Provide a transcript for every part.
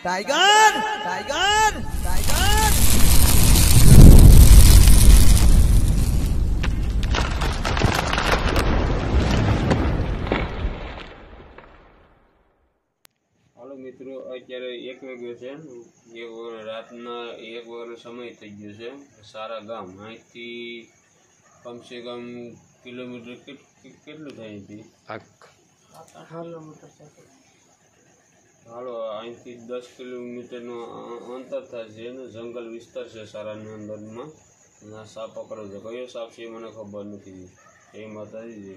Tiger tiger tiger. Hello मित्रों, अत्यारे 1 वाग्यो छे। रातना 1 वाग्यानो समय थई गयो छे। सारा गाम અહીંથી कम से कम किलोमीटर કેટલું થાય અહીંથી? 8 કિલોમીટર। હાલો, અહીંથી 10 કિલોમીટરનું અંતર થાય છે ને જંગલ વિસ્તાર છે સારાની અંદરમાં। ના સાપ પકડો છે, કયો સાપ છે મને ખબર નથી। એ માતાજી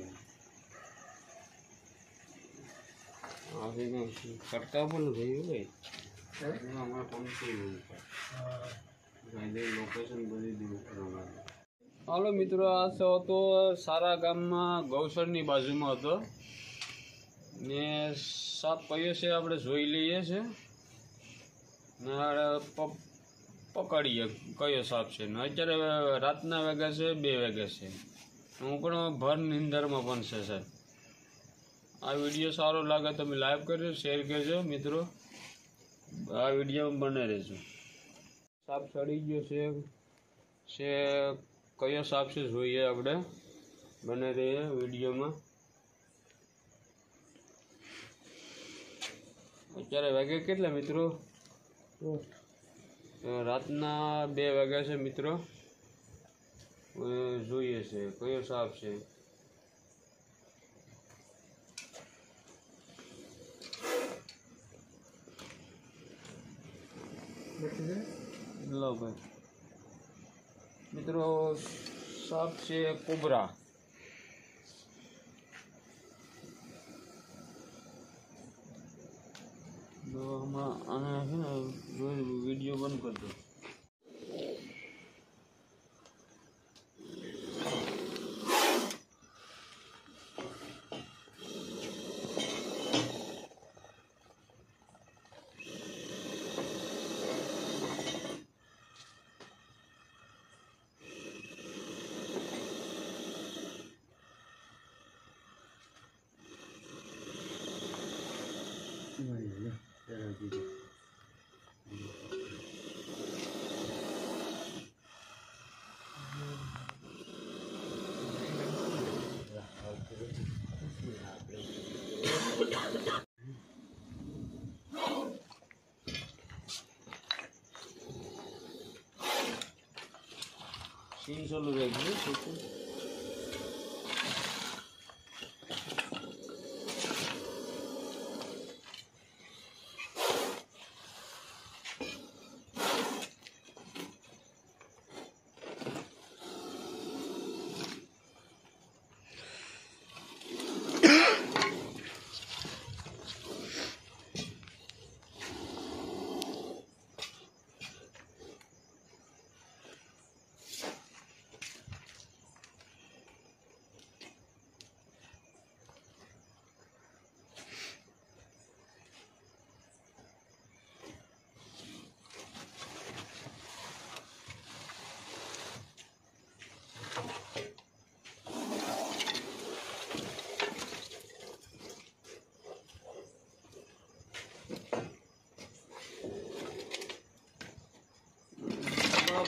करता बोल रही है हमारा पंक्ति लोकेशन बदली दी। हेलो मित्रों, आ तो सारा गाम में गौसर बाजू में तो ने साप कयो से आपणे जोई लईए छे ने पकड़ीए कयो साप छे ने अत्यारे रातना वाग्या छे 2 वाग्या छे। हूँ पण भर निंदर में पण छे साहेब। आ वीडियो सारो लगे तो लाइक करजो, शेर करजो मित्रों। आ वीडियो में बने रहो। साप चढ़ी गयो से कयो साप से जोईए आपणे, बने रहिए वीडियो में। अत्यारे वागे केटला मित्रों? रातना 2 वाग्या छे मित्रों। जोईए छे कयो साप छे। लो भाई मित्रों, साप से कोबरा। तो हम वीडियो बंद कर दो। सीन चालू रहेगी।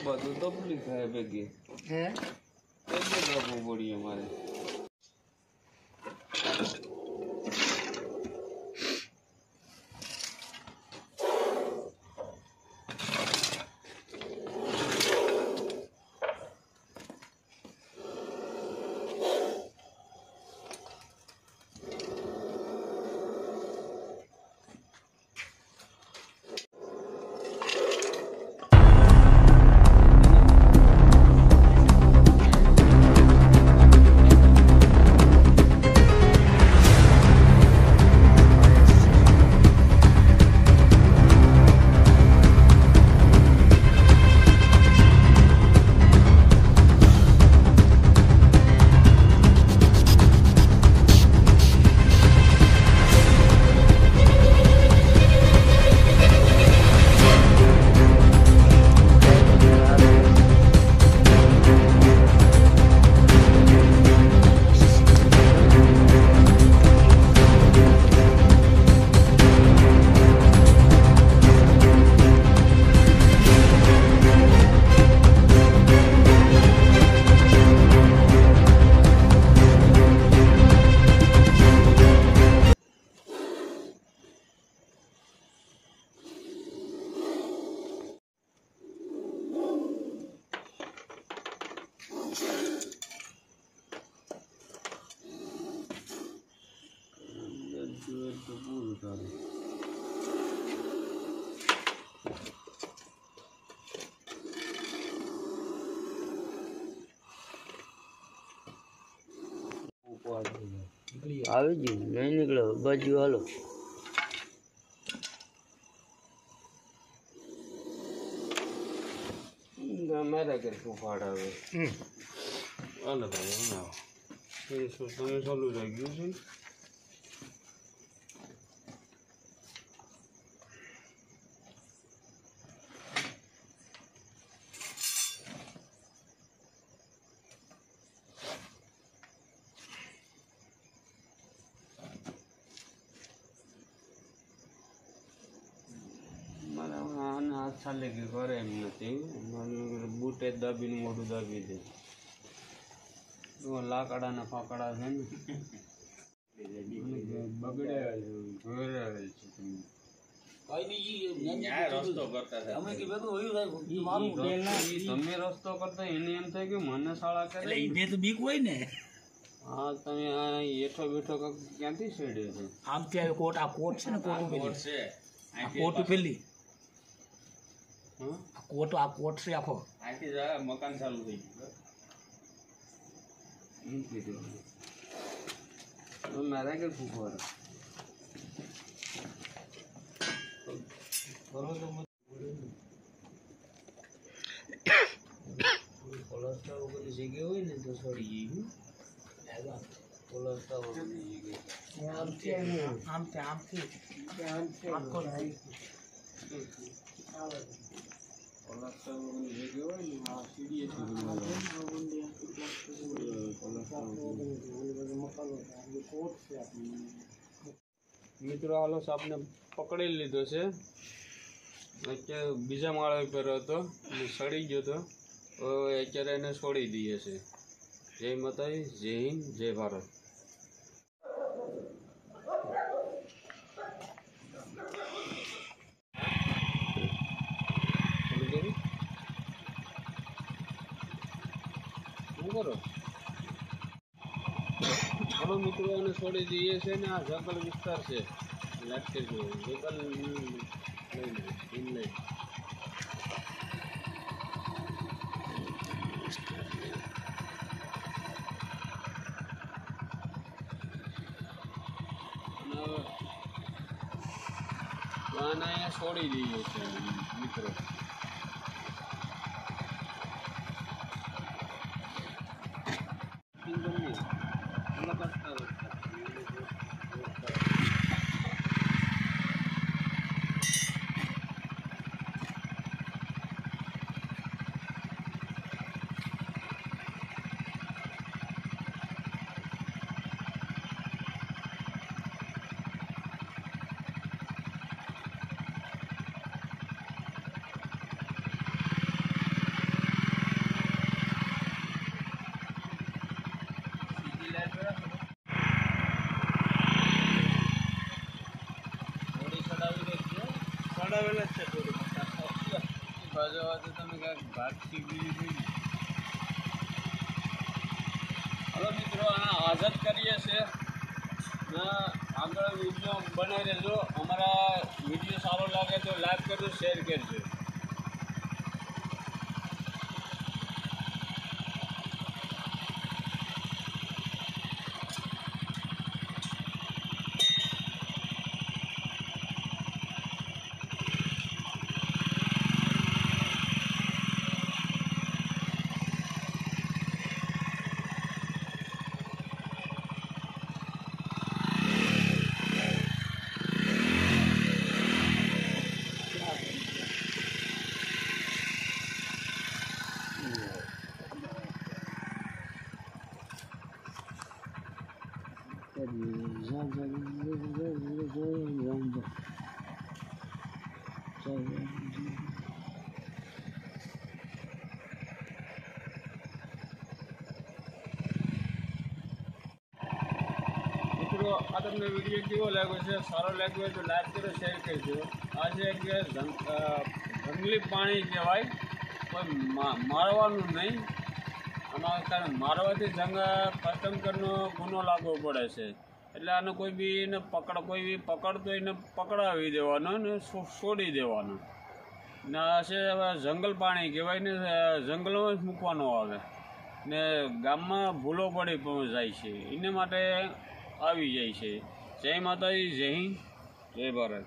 બધું તકલીફ થાય ભેગી હે કરવું પડી અમારે। તો પૂરું થાય. આવી ગયું નહીં નીકળે બાજુ હાલો મારા ઘર ફૂફાડ આવે હાલો ભાઈ બનાવો તમે ચાલુ રહી ગયું છે. હાથ ચાલે કે કરે એમ નથી બૂટે દાબીને મોઢું દાબી દે લાકડા ફાકડા છે ને તમે રસ્તો કરતા એને એમ થાય કે મને શાળા કરે તો બીક હોય ને. હા તમે આ હેઠો બેઠો ક્યાંથી છેડે છે આમ ત્યાં કોટ આ કોટ છે ને કોટ છે આ કોટ પેલી આ કોટ છે આખો આખી મકાન ચાલુ થઈ ગયું મારા કે ફૂફાર કોલેસ્ટ્રોલ વગરની જગ્યા હોય ને તો સડી ગયું કોલેસ્ટ્રોલ વગરની જગ્યા આમથી મિત્રો હાલો સાપને પકડી લીધો છે. અત્યારે બીજા માળા ઉપર હતો સડી ગયો હતો. અત્યારે એને છોડી દઈએ છે. જય માતાજી, જય હિન્દ, જય ભારત. કરો હાલો મિત્રો એને છોડી દઈએ છે ને આ જંગલ વિસ્તાર છે. લાઈટ કરજો જંગલ લઈ આને છોડી દઈએ છે મિત્રો. હલો મિત્રો આઝાદ કરીએ છીએ આગળ વિડીયો બનાવી દેજો. અમારા વિડીયો સારો લાગે તો લાઈક કરજો, શેર કરજો. મિત્રો આ તમને વિડીયો કેવો લાગ્યો છે? સારો લાગ્યો હોય તો લાઈક કરો, શેર કરજો. આજે કે જંગલી પાણી કહેવાય, કોઈ મારવાનું નહીં આમાં કારણ મારવાથી પ્રથમ કરનો ગુનો લાગવો પડે છે. એટલે આને કોઈ બી પકડતો એને પકડાવી દેવાનો ને છોડી દેવાનો. ને આ છે હવે જંગલ પાણી કહેવાય ને, જંગલમાં જ મૂકવાનો આવે ને ગામમાં ભૂલો પડી પણ જાય છે, એને માટે આવી જાય છે. જય માતાજી, જય હિન્દ, જય ભારત.